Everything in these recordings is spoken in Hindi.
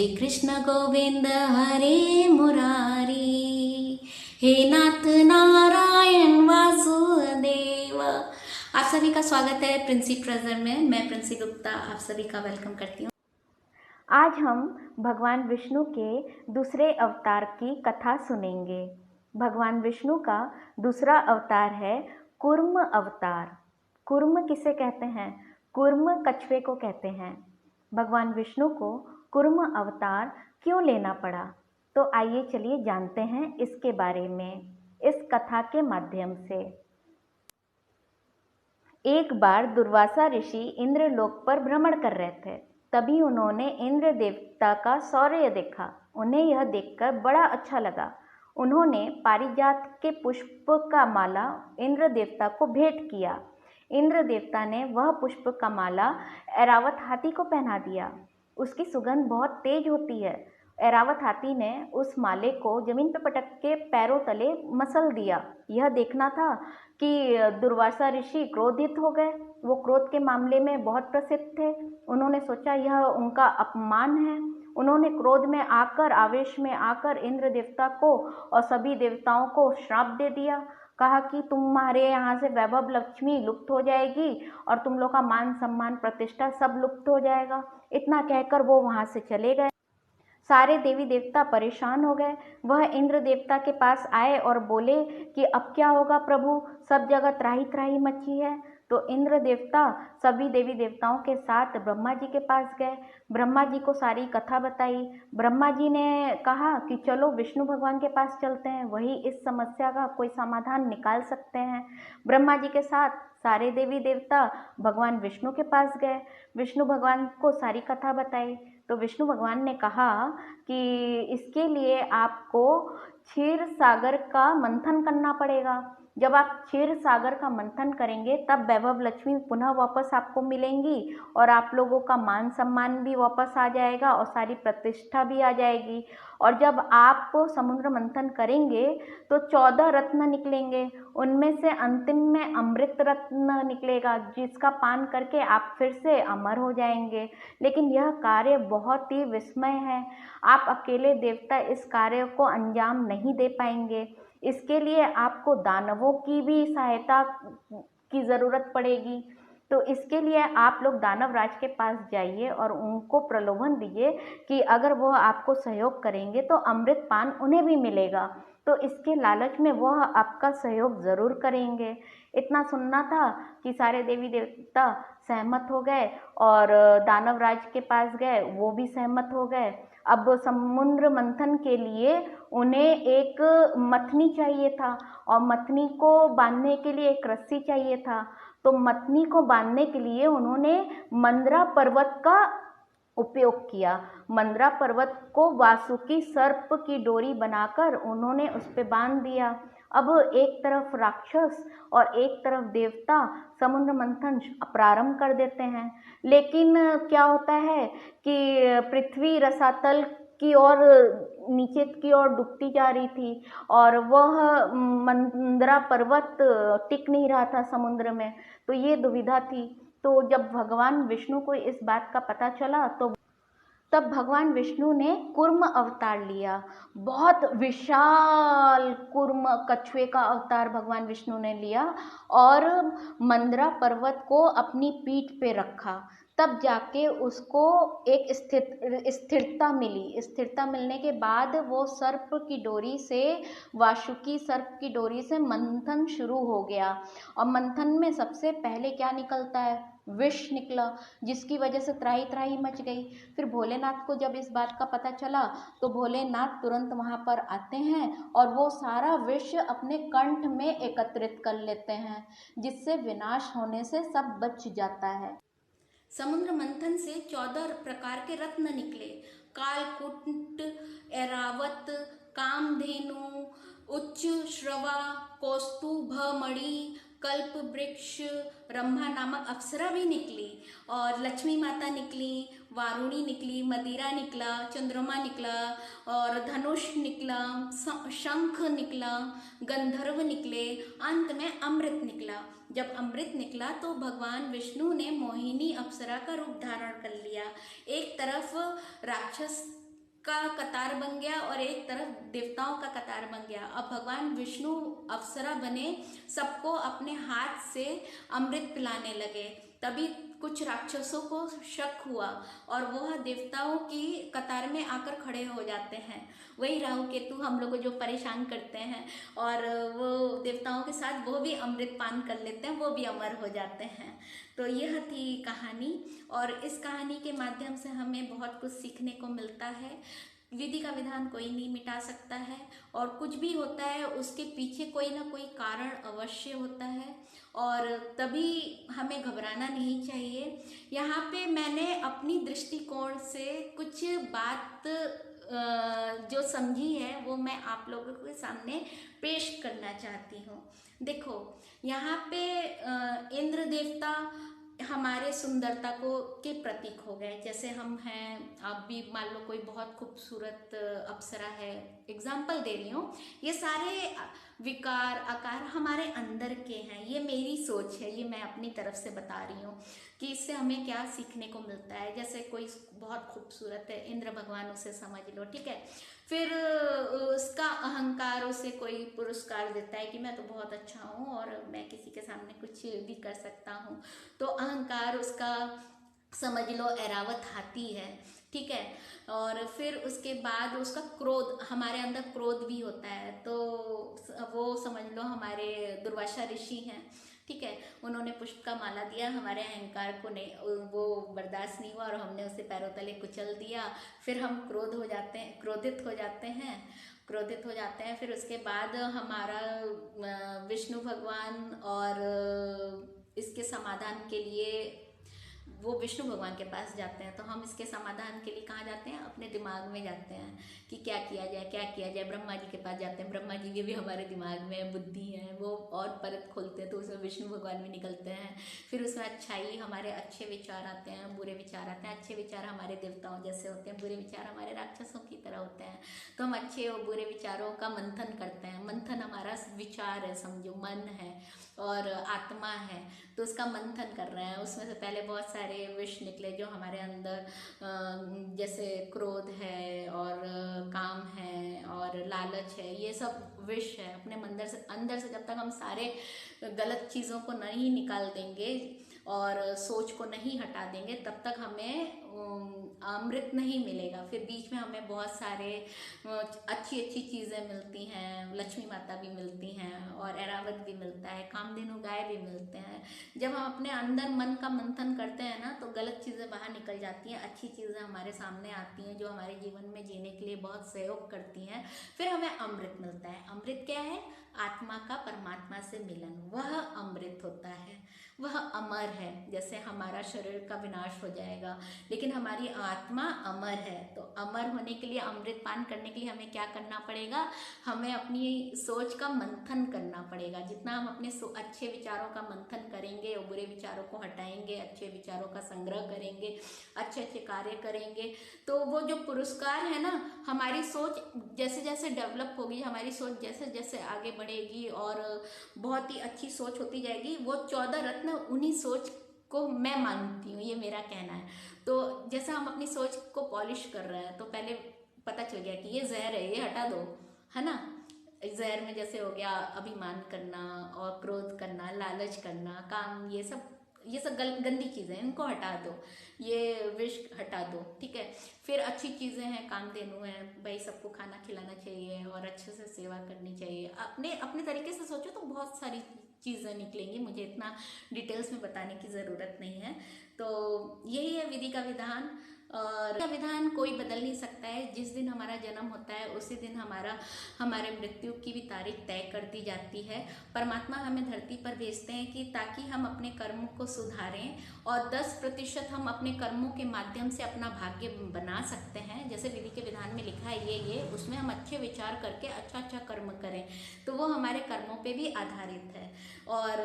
श्री कृष्ण गोविंद हरे मुरारी, हे नाथ नारायण वासुदेव। आप सभी का स्वागत है प्रिंसी ट्रेजर में। मैं प्रिंसी गुप्ता आप सभी का वेलकम करती हूँ। आज हम भगवान विष्णु के दूसरे अवतार की कथा सुनेंगे। भगवान विष्णु का दूसरा अवतार है कूर्म अवतार। कूर्म किसे कहते हैं? कूर्म कछुए को कहते हैं। भगवान विष्णु को कूर्म अवतार क्यों लेना पड़ा? तो आइए चलिए जानते हैं इसके बारे में इस कथा के माध्यम से। एक बार दुर्वासा ऋषि इंद्रलोक पर भ्रमण कर रहे थे। तभी उन्होंने इंद्र देवता का शौर्य देखा। उन्हें यह देखकर बड़ा अच्छा लगा। उन्होंने पारिजात के पुष्प का माला इंद्र देवता को भेंट किया। इंद्र देवता ने वह पुष्प का माला ऐरावत हाथी को पहना दिया। उसकी सुगंध बहुत तेज होती है। ऐरावत हाथी ने उस माले को जमीन पर पटक के पैरों तले मसल दिया। यह देखना था कि दुर्वासा ऋषि क्रोधित हो गए। वो क्रोध के मामले में बहुत प्रसिद्ध थे। उन्होंने सोचा यह उनका अपमान है। उन्होंने क्रोध में आकर, आवेश में आकर इंद्र देवता को और सभी देवताओं को श्राप दे दिया। कहा कि तुम्हारे यहाँ से वैभव लक्ष्मी लुप्त हो जाएगी और तुम लोग का मान सम्मान प्रतिष्ठा सब लुप्त हो जाएगा। इतना कहकर वो वहाँ से चले गए। सारे देवी देवता परेशान हो गए। वह इंद्र देवता के पास आए और बोले कि अब क्या होगा प्रभु, सब जगह त्राही त्राही मची है। तो इंद्र देवता सभी देवी देवताओं के साथ ब्रह्मा जी के पास गए। ब्रह्मा जी को सारी कथा बताई। ब्रह्मा जी ने कहा कि चलो विष्णु भगवान के पास चलते हैं, वही इस समस्या का कोई समाधान निकाल सकते हैं। ब्रह्मा जी के साथ सारे देवी देवता भगवान विष्णु के पास गए। विष्णु भगवान को सारी कथा बताई। तो विष्णु भगवान ने कहा कि इसके लिए आपको क्षीर सागर का मंथन करना पड़ेगा। जब आप क्षीर सागर का मंथन करेंगे तब वैभव लक्ष्मी पुनः वापस आपको मिलेंगी और आप लोगों का मान सम्मान भी वापस आ जाएगा और सारी प्रतिष्ठा भी आ जाएगी। और जब आप समुद्र मंथन करेंगे तो 14 रत्न निकलेंगे। उनमें से अंतिम में अमृत रत्न निकलेगा, जिसका पान करके आप फिर से अमर हो जाएंगे। लेकिन यह कार्य बहुत ही विस्मय है। आप अकेले देवता इस कार्य को अंजाम नहीं दे पाएंगे। इसके लिए आपको दानवों की भी सहायता की ज़रूरत पड़ेगी। तो इसके लिए आप लोग दानव राज के पास जाइए और उनको प्रलोभन दीजिए कि अगर वो आपको सहयोग करेंगे तो अमृत पान उन्हें भी मिलेगा। तो इसके लालच में वह आपका सहयोग ज़रूर करेंगे। इतना सुनना था कि सारे देवी देवता सहमत हो गए और दानव राज के पास गए, वो भी सहमत हो गए। अब समुद्र मंथन के लिए उन्हें एक मथनी चाहिए था और मथनी को बांधने के लिए एक रस्सी चाहिए था। तो मथनी को बांधने के लिए उन्होंने मंदरा पर्वत का उपयोग किया। मंदरा पर्वत को वासुकी सर्प की डोरी बनाकर उन्होंने उस पर बांध दिया। अब एक तरफ राक्षस और एक तरफ देवता समुद्र मंथन प्रारंभ कर देते हैं। लेकिन क्या होता है कि पृथ्वी रसातल की ओर, नीचे की ओर डूबती जा रही थी और वह मंदरा पर्वत टिक नहीं रहा था समुद्र में। तो ये दुविधा थी। तो जब भगवान विष्णु को इस बात का पता चला तो तब भगवान विष्णु ने कूर्म अवतार लिया। बहुत विशाल कूर्म कछुए का अवतार भगवान विष्णु ने लिया और मंदरा पर्वत को अपनी पीठ पे रखा। तब जाके उसको एक स्थिरता मिली। स्थिरता मिलने के बाद वो सर्प की डोरी से, वासुकी सर्प की डोरी से मंथन शुरू हो गया। और मंथन में सबसे पहले क्या निकलता है? विष निकला, जिसकी वजह से त्राही त्राही मच गई। फिर भोलेनाथ को जब इस बात का पता चला तो भोलेनाथ तुरंत वहाँ पर आते हैं और वो सारा विष अपने कंठ में एकत्रित कर लेते हैं, जिससे विनाश होने से सब बच जाता है। समुद्र मंथन से 14 प्रकार के रत्न निकले। कालकूट, ऐरावत, कामधेनु, उच्च श्रवा, कौस्तुभमणि, कल्प वृक्ष, ब्रह्मा नामक अप्सरा भी निकली और लक्ष्मी माता निकली, वारुणी निकली, मदिरा निकला, चंद्रमा निकला और धनुष निकला, शंख निकला, गंधर्व निकले, अंत में अमृत निकला। जब अमृत निकला तो भगवान विष्णु ने मोहिनी अप्सरा का रूप धारण कर लिया। एक तरफ राक्षस का कतार बन गया और एक तरफ देवताओं का कतार बन गया। अब भगवान विष्णु अप्सरा बने, सबको अपने हाथ से अमृत पिलाने लगे। तभी कुछ राक्षसों को शक हुआ और वह देवताओं की कतार में आकर खड़े हो जाते हैं। वही राहु केतु हम लोग को जो परेशान करते हैं, और वो देवताओं के साथ वो भी अमृत पान कर लेते हैं, वो भी अमर हो जाते हैं। तो यह थी कहानी, और इस कहानी के माध्यम से हमें बहुत कुछ सीखने को मिलता है। विधि का विधान कोई नहीं मिटा सकता है, और कुछ भी होता है उसके पीछे कोई ना कोई कारण अवश्य होता है, और तभी हमें घबराना नहीं चाहिए। यहाँ पे मैंने अपनी दृष्टिकोण से कुछ बात जो समझी है वो मैं आप लोगों के सामने पेश करना चाहती हूँ। देखो, यहाँ पे इंद्र देवता हमारे सुंदरता को के प्रतीक हो गए। जैसे हम हैं, आप भी मान लो कोई बहुत खूबसूरत अप्सरा है, एग्जाम्पल दे रही हूँ, ये सारे विकार आकार हमारे अंदर के हैं। ये मेरी सोच है, ये मैं अपनी तरफ से बता रही हूँ कि इससे हमें क्या सीखने को मिलता है। जैसे कोई बहुत खूबसूरत है, इंद्र भगवान उसे समझ लो, ठीक है, फिर उसका अहंकार उसे कोई पुरस्कार देता है कि मैं तो बहुत अच्छा हूँ और मैं किसी के सामने कुछ भी कर सकता हूँ, तो अहंकार उसका समझ लो ऐरावत हाथी है, ठीक है। और फिर उसके बाद उसका क्रोध, हमारे अंदर क्रोध भी होता है, तो वो समझ लो हमारे दुर्वासा ऋषि हैं, ठीक है, उन्होंने पुष्प का माला दिया, हमारे अहंकार को नहीं, वो बर्दाश्त नहीं हुआ और हमने उसे पैरों तले कुचल दिया। फिर हम क्रोधित हो जाते हैं। फिर उसके बाद हमारा विष्णु भगवान और इसके समाधान के लिए वो विष्णु भगवान के पास जाते हैं। तो हम इसके समाधान के लिए कहाँ जाते हैं? अपने दिमाग में जाते हैं कि क्या किया जाए। ब्रह्मा जी के पास जाते हैं, ब्रह्मा जी के भी हमारे दिमाग में बुद्धि है, वो और परत खोलते हैं तो उसमें विष्णु भगवान भी निकलते हैं। फिर उसमें अच्छाई, हमारे अच्छे विचार आते हैं, बुरे विचार आते हैं। अच्छे विचार हमारे देवताओं जैसे होते हैं, बुरे विचार हमारे राक्षसों की तरह होते हैं। तो हम अच्छे और बुरे विचारों का मंथन करते हैं। मंथन हमारा विचार है, समझो, मन है और आत्मा है, तो उसका मंथन कर रहे हैं। उसमें से पहले बहुत सारे विष निकले जो हमारे अंदर, जैसे क्रोध है और काम है और लालच है, ये सब विष है। अपने अंदर से जब तक हम सारे गलत चीज़ों को नहीं निकाल देंगे और सोच को नहीं हटा देंगे, तब तक हमें अमृत नहीं मिलेगा। फिर बीच में हमें बहुत सारे अच्छी चीज़ें मिलती हैं, लक्ष्मी माता भी मिलती हैं और ऐरावत भी मिलता है, कामधेनु गाय भी मिलते हैं। जब हम अपने अंदर मन का मंथन करते हैं ना, तो गलत चीज़ें बाहर निकल जाती हैं, अच्छी चीज़ें हमारे सामने आती हैं जो हमारे जीवन में जीने के लिए बहुत सहयोग करती हैं। फिर हमें अमृत मिलता है। अमृत क्या है? आत्मा का परमात्मा से मिलन, वह अमृत होता है, वह अमर है। जैसे हमारा शरीर का विनाश हो जाएगा लेकिन हमारी आत्मा अमर है, तो अमर होने के लिए, अमृत पान करने के लिए हमें क्या करना पड़ेगा? हमें अपनी सोच का मंथन करना पड़ेगा। जितना हम अपने अच्छे विचारों का मंथन करेंगे और बुरे विचारों को हटाएंगे, अच्छे विचारों का संग्रह करेंगे, अच्छे कार्य करेंगे, तो वो जो पुरस्कार है ना, हमारी सोच जैसे जैसे डेवलप होगी, हमारी सोच जैसे जैसे आगे बढ़ेगी और बहुत ही अच्छी सोच होती जाएगी, वो 14 रत्न उन्हीं सोच को मैं मानती हूँ, ये मेरा कहना है। तो जैसे हम अपनी सोच को पॉलिश कर रहे हैं, तो पहले पता चल गया कि ये जहर है, ये हटा दो, है ना। जहर में जैसे हो गया अभिमान करना और क्रोध करना, लालच करना, काम, ये सब गंदी चीज़ें, इनको हटा दो, ये विष हटा दो, ठीक है। फिर अच्छी चीज़ें हैं, कामधेनु है भाई, सबको खाना खिलाना चाहिए और अच्छे से सेवा करनी चाहिए। अपने तरीके से सोचो तो बहुत सारी चीज़ें निकलेंगी, मुझे इतना डिटेल्स में बताने की ज़रूरत नहीं है। तो यही है विधि का विधान, और का विधान कोई बदल नहीं सकता है। जिस दिन हमारा जन्म होता है उसी दिन हमारे मृत्यु की भी तारीख तय कर दी जाती है। परमात्मा हमें धरती पर भेजते हैं कि ताकि हम अपने कर्मों को सुधारें और 10% हम अपने कर्मों के माध्यम से अपना भाग्य बना सकते हैं। जैसे विधि के विधान में लिखा है ये उसमें हम अच्छे विचार करके अच्छा कर्म करें, तो वो हमारे कर्मों पे भी आधारित है। और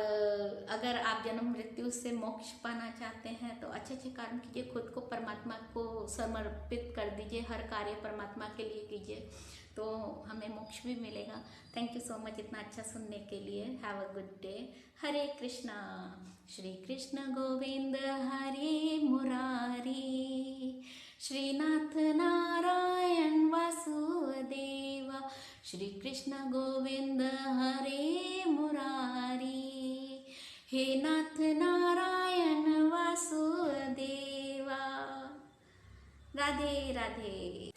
अगर आप जन्म मृत्यु से मोक्ष पाना चाहते हैं तो अच्छे कर्म कीजिए, खुद को परमात्मा को समर्पित कर दीजिए, हर कार्य परमात्मा के लिए कीजिए, तो हमें मोक्ष भी मिलेगा। थैंक यू सो मच इतना अच्छा सुनने के लिए। Have a good day. Hare Krishna. Shri Krishna Govind Hare Murari, Shrinath Narayan Shri Krishna Govind Hare Murari, हे नाथ नारायण वासुदेवा। राधे राधे।